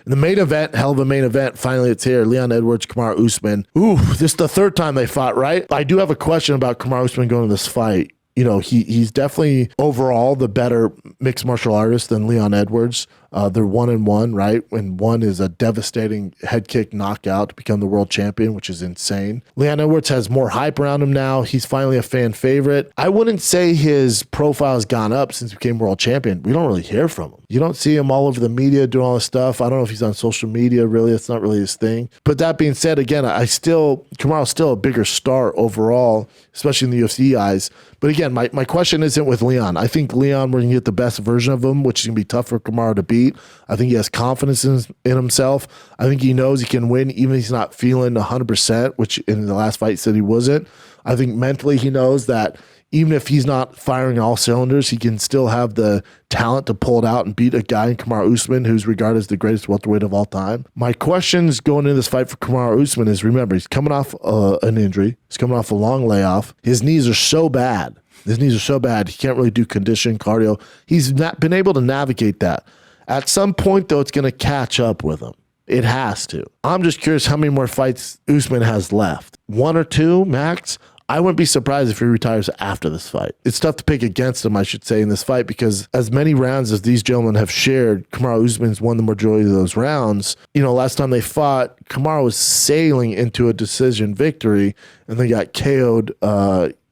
In the main event, hell of a main event. Finally, it's here. Leon Edwards, Kamaru Usman. Ooh, this is the third time they fought, right? I do have a question about Kamaru Usman going to this fight. You know, he's definitely overall the better mixed martial artist than Leon Edwards. They're 1-1, right? And one is a devastating head kick knockout to become the world champion, which is insane. Leon Edwards has more hype around him now. He's finally a fan favorite. I wouldn't say his profile has gone up since he became world champion. We don't really hear from him. You don't see him all over the media doing all this stuff. I don't know if he's on social media, really. It's not really his thing. But that being said, again, Kamaru's still a bigger star overall, especially in the UFC eyes. But again, my question isn't with Leon. I think Leon, we're going to get the best version of him, which is going to be tough for Kamaru to beat. I think he has confidence in himself. I think he knows he can win even if he's not feeling 100%, which in the last fight he said he wasn't. I think mentally he knows that even if he's not firing all cylinders, he can still have the talent to pull it out and beat a guy in Kamaru Usman who's regarded as the greatest welterweight of all time. My questions going into this fight for Kamaru Usman is, remember, he's coming off an injury. He's coming off a long layoff. His knees are so bad. He can't really do condition, cardio. He's not been able to navigate that. At some point, though, it's going to catch up with him. It has to. I'm just curious how many more fights Usman has left. 1 or 2, max? I wouldn't be surprised if he retires after this fight. It's tough to pick against him, I should say, in this fight because as many rounds as these gentlemen have shared, Kamaru Usman's won the majority of those rounds. You know, last time they fought, Kamaru was sailing into a decision victory and they got KO'd,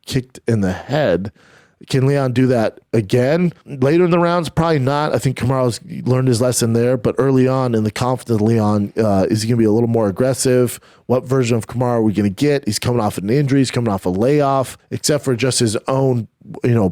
kicked in the head. Can Leon do that again? Later in the rounds, probably not. I think Kamaru's learned his lesson there, but early on in the confidence of Leon, is he going to be a little more aggressive? What version of Kamaru are we going to get? He's coming off an injury. He's coming off a layoff. Except for just his own,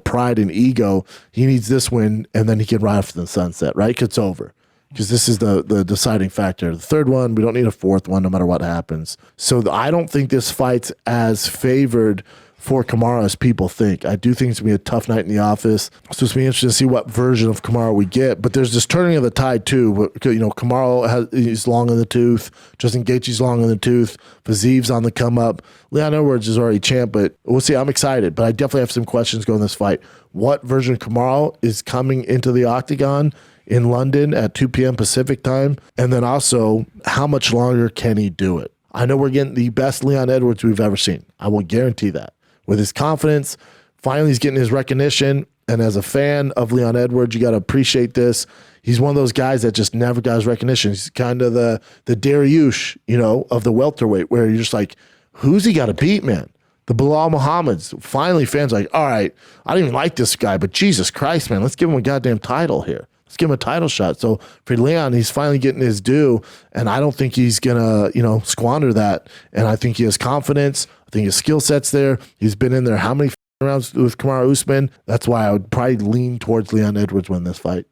pride and ego, he needs this win, and then he can ride off to the sunset, right? 'Cause it's over. Because this is the deciding factor. The third one, we don't need a fourth one no matter what happens. So I don't think this fight's as favored for Kamaru as people think. I do think it's going to be a tough night in the office. So it's going to be interesting to see what version of Kamaru we get. But there's this turning of the tide too. Kamaru he's long in the tooth. Justin Gaethje's long in the tooth. Fiziv's on the come up. Leon Edwards is already champ, but we'll see. I'm excited, but I definitely have some questions going this fight. What version of Kamaru is coming into the octagon in London at 2 p.m. Pacific time? And then also, how much longer can he do it? I know we're getting the best Leon Edwards we've ever seen. I will guarantee that. With his confidence, finally he's getting his recognition. And as a fan of Leon Edwards, you got to appreciate this. He's one of those guys that just never got his recognition. He's kind of the Dariush, of the welterweight, where you're just like, who's he got to beat, man? The Bilal Muhammad's. Finally, fans are like, all right, I don't even like this guy, but Jesus Christ, man, let's give him a goddamn title here. Let's give him a title shot. So for Leon, he's finally getting his due, and I don't think he's going to, squander that. And I think he has confidence. I think his skill set's there. He's been in there how many rounds with Kamaru Usman? That's why I would probably lean towards Leon Edwards winning this fight.